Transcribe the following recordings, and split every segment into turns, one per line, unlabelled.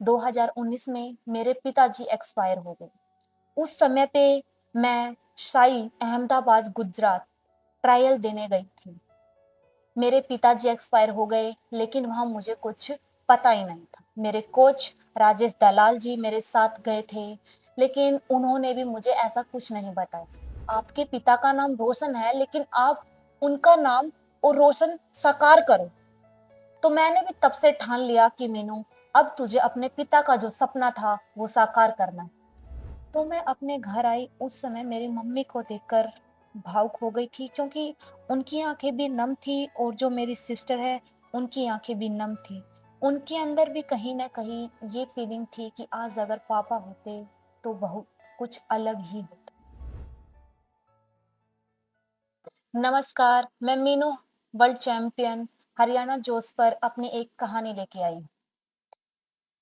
2019 में मेरे पिताजी एक्सपायर हो गए। उस समय पे मैं शाई अहमदाबाद गुजरात ट्रायल देने गई थी। मेरे पिताजी एक्सपायर हो गए, लेकिन वहाँ मुझे कुछ पता ही नहीं था। मेरे कोच राजेश दलाल जी मेरे साथ गए थे, लेकिन उन्होंने भी मुझे ऐसा कुछ नहीं बताया। आपके पिता का नाम रोशन है, लेकिन आप उनका नाम और रोशन साकार करो। तो मैंने भी तब से ठान लिया कि मीनू, अब तुझे अपने पिता का जो सपना था वो साकार करना है। तो मैं अपने घर आई, उस समय मेरी मम्मी को देखकर भावुक हो गई थी, क्योंकि उनकी आंखें भी नम थी और जो मेरी सिस्टर है उनकी आंखें भी नम थी। उनके अंदर भी कहीं ना कहीं ये फीलिंग थी कि आज अगर पापा होते तो बहुत कुछ अलग ही होता। नमस्कार, मैं मीनू, वर्ल्ड चैंपियन हरियाणा जोश पर अपनी एक कहानी लेके आई हूँ।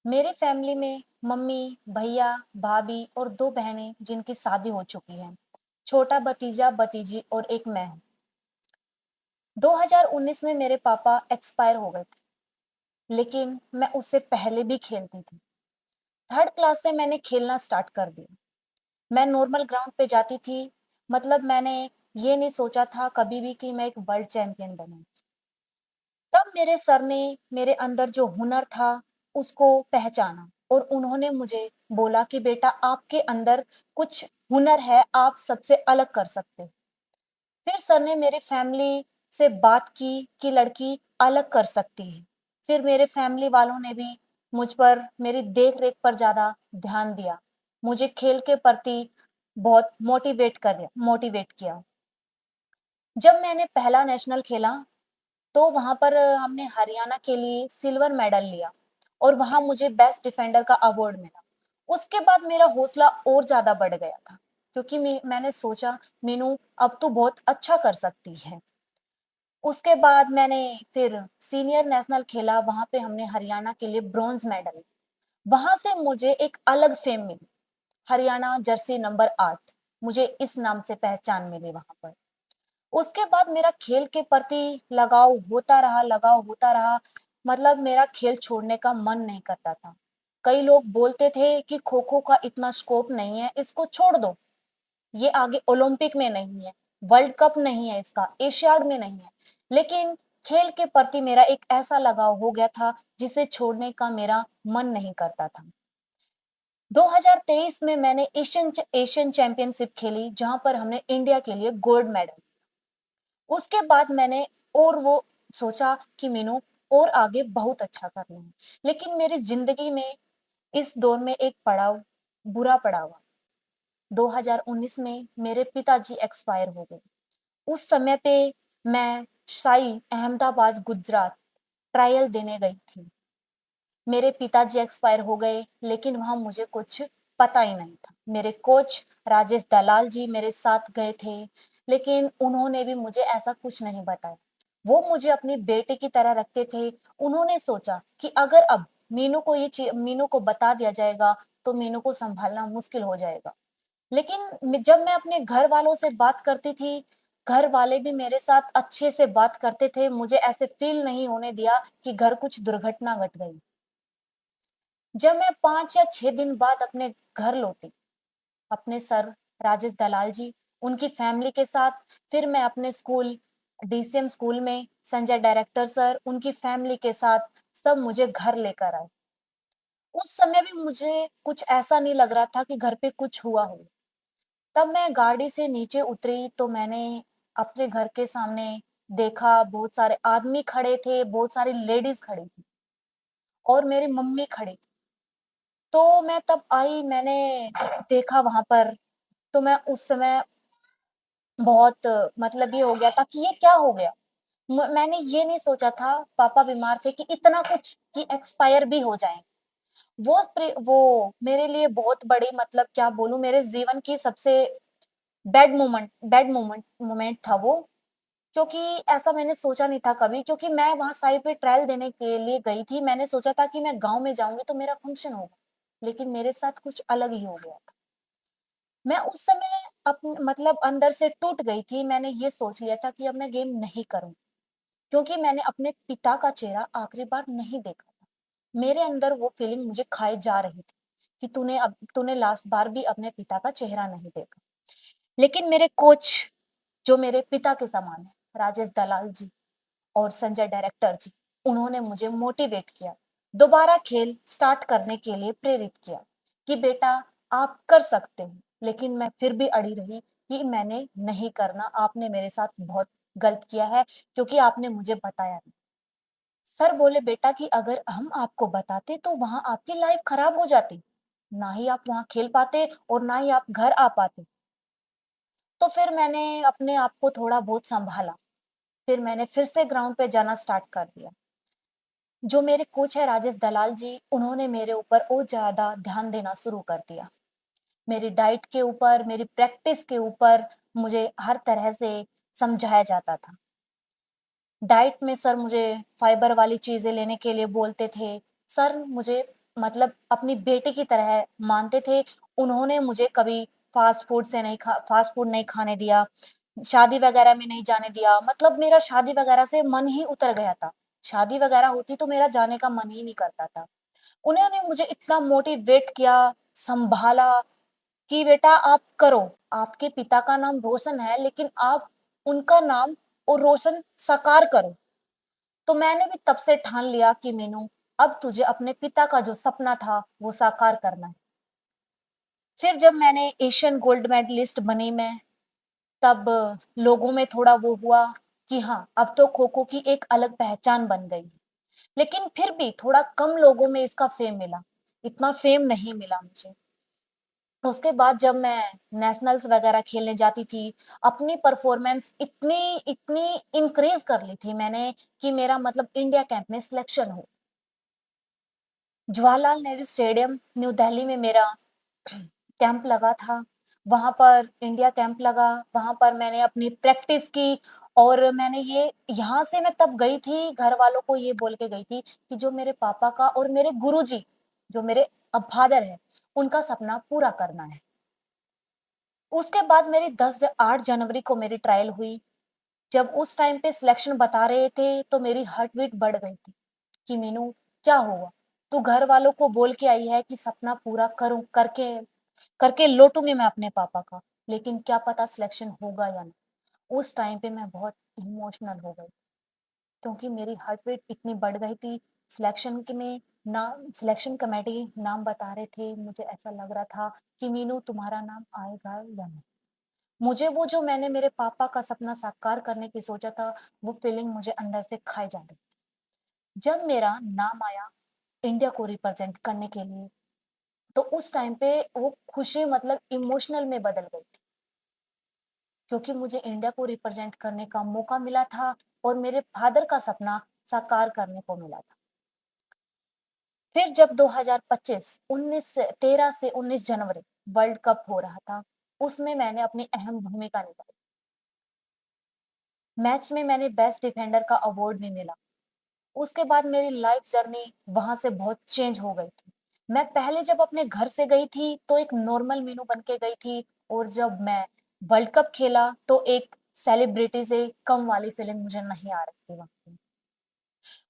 मेरे फैमिली में मम्मी, भैया, भाभी और 2 बहनें जिनकी शादी हो चुकी है। छोटा भतीजा, भतीजी और एक मैं हूँ। 2019 में मेरे पापा एक्सपायर हो गए थे, लेकिन मैं उससे पहले भी खेलती थी। 3rd क्लास से मैंने खेलना स्टार्ट कर दिया। मैं नॉर्मल ग्राउंड पे जाती थी, मतलब मैंने ये नहीं सोचा था कभी भी कि मैं एक वर्ल्ड चैंपियन बनूँ। तब मेरे सर ने मेरे अंदर जो हुनर था उसको पहचाना और उन्होंने मुझे बोला कि बेटा, आपके अंदर कुछ हुनर है, आप सबसे अलग कर सकते हो। फिर सर ने मेरी फैमिली से बात की कि लड़की अलग कर सकती है। फिर मेरे फैमिली वालों ने भी मुझ पर, मेरी देख-रेख पर ज़्यादा ध्यान दिया। मुझे खेल के प्रति बहुत मोटिवेट किया। जब मैंने पहला नेशनल खेला तो वहाँ पर हमने हरियाणा के लिए सिल्वर मेडल लिया और वहाँ मुझे बेस्ट डिफेंडर का अवार्ड मिला। उसके बाद मेरा हौसला और ज़्यादा बढ़ गया था, क्योंकि मैंने सोचा मीनू, अब तू बहुत अच्छा कर सकती है। उसके बाद मैंने फिर सीनियर नेशनल खेला, वहाँ पे हमने हरियाणा के लिए ब्रॉन्ज मेडल। वहाँ से मुझे एक अलग फेम मिली, हरियाणा जर्सी नंबर 8, मुझे इस नाम से पहचान मिली वहाँ पर। उसके बाद मेरा खेल के प्रति लगाव होता रहा, मतलब मेरा खेल छोड़ने का मन नहीं करता था। कई लोग बोलते थे कि खो-खो का इतना स्कोप नहीं है, इसको छोड़ दो, ये आगे ओलंपिक में नहीं है, वर्ल्ड कप नहीं है इसका, एशियाड में नहीं है। लेकिन खेल के प्रति मेरा एक ऐसा लगाव हो गया था, जिसे छोड़ने का मेरा मन नहीं करता था। 2023 में मैंने एशियन चैंपियनशिप खेली, जहाँ पर हमने इंडिया के लिए गोल्ड मेडल। उसके बाद मैंने और वो सोचा कि मीनू, और आगे बहुत अच्छा करना है। लेकिन मेरी ज़िंदगी में इस दौर में एक बुरा पड़ाव। 2019 में मेरे पिताजी एक्सपायर हो गए। उस समय पे मैं शाई अहमदाबाद गुजरात ट्रायल देने गई थी। मेरे पिताजी एक्सपायर हो गए, लेकिन वहाँ मुझे कुछ पता ही नहीं था। मेरे कोच राजेश दलाल जी मेरे साथ गए थे, लेकिन उन्होंने भी मुझे ऐसा कुछ नहीं बताया। वो मुझे अपनी बेटे की तरह रखते थे। उन्होंने सोचा कि अगर अब मीनू को बता दिया जाएगा, तो मीनू को सँभालना मुश्किल हो जाएगा। लेकिन जब मैं अपने घर वालों से बात करती थी, घर वाले भी मेरे साथ अच्छे से बात करते थे। मुझे ऐसे फ़ील नहीं होने दिया कि घर कुछ दुर्घटना घट गई। जब मैं 5 या 6 दिन बाद अपने घर लौटी, अपने सर राजेश दलाल जी, उनकी फैमिली के साथ, फिर मैं अपने स्कूल डीसीएम स्कूल में संजय डायरेक्टर सर, उनकी फैमिली के साथ सब मुझे घर लेकर आए। उस समय भी मुझे कुछ ऐसा नहीं लग रहा था कि घर पे कुछ हुआ हो। तब मैं गाड़ी से नीचे उतरी तो मैंने अपने घर के सामने देखा, बहुत सारे आदमी खड़े थे, बहुत सारी लेडीज़ खड़ी थी और मेरी मम्मी खड़ी थी। तो मैं तब आई, मैंने देखा वहाँ पर, तो मैं उस समय बहुत, मतलब ये हो गया था कि ये क्या हो गया? मैंने ये नहीं सोचा था, पापा बीमार थे कि इतना कुछ कि एक्सपायर भी हो जाएँ। वो मेरे लिए बहुत बड़ी, मतलब क्या बोलूँ, मेरे जीवन की सबसे बैड मोमेंट था वो, क्योंकि ऐसा मैंने सोचा नहीं था कभी, क्योंकि मैं वहाँ साइट पे ट्रायल देने के लिए गई थी। मैंने सोचा था कि मैं गाँव में जाऊँगी तो मेरा फंक्शन होगा, लेकिन मेरे साथ कुछ अलग ही हो गया था। मैं उस समय मतलब अंदर से टूट गई थी। मैंने ये सोच लिया था कि अब मैं गेम नहीं करूँगी, क्योंकि मैंने अपने पिता का चेहरा आखिरी बार नहीं देखा था। मेरे अंदर वो फीलिंग मुझे खाए जा रही थी कि तूने लास्ट बार भी अपने पिता का चेहरा नहीं देखा। लेकिन मेरे कोच जो मेरे पिता के समान है, राजेश दलाल जी और संजय डायरेक्टर जी, उन्होंने मुझे मोटिवेट किया, दोबारा खेल स्टार्ट करने के लिए प्रेरित किया कि बेटा आप कर सकते हो। लेकिन मैं फिर भी अड़ी रही कि मैंने नहीं करना, आपने मेरे साथ बहुत गलत किया है क्योंकि आपने मुझे बताया नहीं। सर बोले बेटा कि अगर हम आपको बताते तो वहां आपकी लाइफ खराब हो जाती, ना ही आप वहां खेल पाते और ना ही आप घर आ पाते। तो फिर मैंने अपने आप को थोड़ा बहुत संभाला, फिर मैंने फिर से ग्राउंड पे जाना स्टार्ट कर दिया। जो मेरे कोच है राजेश दलाल जी, उन्होंने मेरे ऊपर और ज़्यादा ध्यान देना शुरू कर दिया। मेरी डाइट के ऊपर, मेरी प्रैक्टिस के ऊपर मुझे हर तरह से समझाया जाता था। डाइट में सर मुझे फाइबर वाली चीज़ें लेने के लिए बोलते थे। सर मुझे मतलब अपनी बेटी की तरह मानते थे। उन्होंने मुझे कभी फास्ट फूड नहीं खाने दिया, शादी वगैरह में नहीं जाने दिया। मतलब मेरा शादी वगैरह से मन ही उतर गया था। शादी वगैरह होती तो मेरा जाने का मन ही नहीं करता था। उन्होंने मुझे इतना मोटिवेट किया, सँभाला कि बेटा आप करो, आपके पिता का नाम रोशन है लेकिन आप उनका नाम और रोशन साकार करो। तो मैंने भी तब से ठान लिया कि मीनू अब तुझे अपने पिता का जो सपना था वो साकार करना है। फिर जब मैंने एशियन गोल्ड मेडलिस्ट बनी मैं, तब लोगों में थोड़ा वो हुआ कि हाँ, अब तो खो-खो की एक अलग पहचान बन गई। लेकिन फिर भी थोड़ा कम लोगों में इसका फ़ेम मिला, इतना फ़ेम नहीं मिला मुझे। उसके बाद जब मैं नेशनल्स वगैरह खेलने जाती थी, अपनी परफ़ॉर्मेंस इतनी इतनी इंक्रीज़ कर ली थी मैंने कि मेरा मतलब इंडिया कैंप में सिलेक्शन हो। जवाहरलाल नेहरू स्टेडियम न्यू दिल्ली में मेरा कैंप लगा था। वहाँ पर इंडिया कैंप लगा, वहाँ पर मैंने अपनी प्रैक्टिस की और मैंने ये यहाँ से मैं तब गई थी, घर वालों को ये बोल के गई थी कि जो मेरे पापा का और मेरे गुरुजी, जो मेरे फादर हैं, उनका सपना पूरा करना है। उसके बाद मेरी 8 जनवरी को मेरी ट्रायल हुई। जब उस टाइम पे सिलेक्शन बता रहे थे, तो मेरी हार्ट बीट बढ़ गई थी कि मीनू क्या हुआ? तू घर वालों को बोल के आई है कि सपना पूरा करूँ करके करके लौटूँगी मैं अपने पापा का, लेकिन क्या पता सिलेक्शन होगा या नहीं। उस टाइम पे मैं बहुत इमोशनल हो गई, क्योंकि मेरी हार्ट बीट इतनी बढ़ गई थी। सिलेक्शन कमेटी नाम बता रहे थे, मुझे ऐसा लग रहा था कि मीनू तुम्हारा नाम आएगा या नहीं। मुझे वो जो मैंने मेरे पापा का सपना साकार करने की सोचा था, वो फीलिंग मुझे अंदर से खाए जा रही थी। जब मेरा नाम आया इंडिया को रिप्रेजेंट करने के लिए, तो उस टाइम पे वो खुशी मतलब इमोशनल में बदल गई थी, क्योंकि मुझे इंडिया को रिप्रेजेंट करने का मौका मिला था और मेरे फादर का सपना साकार करने को मिला था। फिर जब 2025 13 से 19 जनवरी वर्ल्ड कप हो रहा था, उसमें मैंने अपनी अहम भूमिका निभाई। मैच में मैंने बेस्ट डिफेंडर का अवार्ड भी मिला। उसके बाद मेरी लाइफ जर्नी वहाँ से बहुत चेंज हो गई थी। मैं पहले जब अपने घर से गई थी, तो एक नॉर्मल मीनू बन के गई थी और जब मैं वर्ल्ड कप खेला, तो एक सेलिब्रिटी से कम वाली फीलिंग मुझे नहीं आ रही थी वहाँ पे।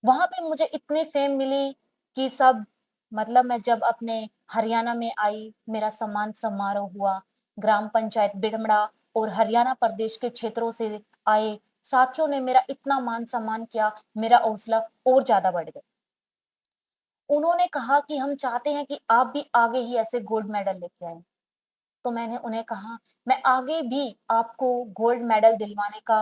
वहाँ पे मुझे इतनी फेम मिली कि सब मतलब मैं जब अपने हरियाणा में आई, मेरा सम्मान समारोह हुआ। ग्राम पंचायत बिड़मड़ा और हरियाणा प्रदेश के क्षेत्रों से आए साथियों ने मेरा इतना मान-सम्मान किया, मेरा हौसला और ज़्यादा बढ़ गया। उन्होंने कहा कि हम चाहते हैं कि आप भी आगे ही ऐसे गोल्ड मेडल लेके आएँ। तो मैंने उन्हें कहा, मैं आगे भी आपको गोल्ड मेडल दिलवाने का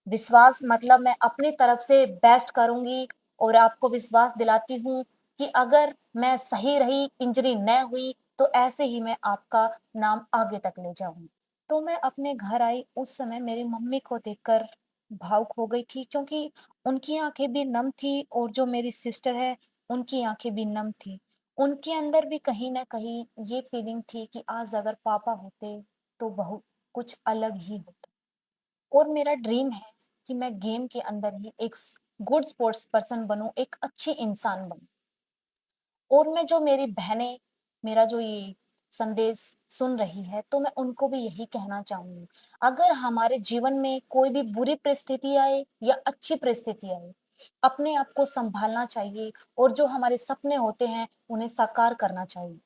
विश्वास मतलब मैं अपनी तरफ से बेस्ट करूँगी और आपको विश्वास दिलाती हूँ कि अगर मैं सही रही, इंजरी न हुई, तो ऐसे ही मैं आपका नाम आगे तक ले जाऊँगी। तो मैं अपने घर आई, उस समय मेरी मम्मी को देखकर भावुक हो गई थी, क्योंकि उनकी आँखें भी नम थी और जो मेरी सिस्टर है, उनकी आँखें भी नम थी। उनके अंदर भी कहीं न कहीं ये फीलिंग थी कि आज अगर पापा होते, तो बहुत कुछ अलग ही होता। और मेरा ड्रीम है कि मैं गेम के अंदर ही एक गुड स्पोर्ट्स पर्सन बनूँ, एक अच्छी इंसान बनूँ। और मैं जो मेरी बहनें मेरा जो ये संदेश सुन रही है, तो मैं उनको भी यही कहना चाहूँगी, अगर हमारे जीवन में कोई भी बुरी परिस्थिति आए या अच्छी परिस्थिति आए, अपने आप को सँभालना चाहिए और जो हमारे सपने होते हैं, उन्हें साकार करना चाहिए।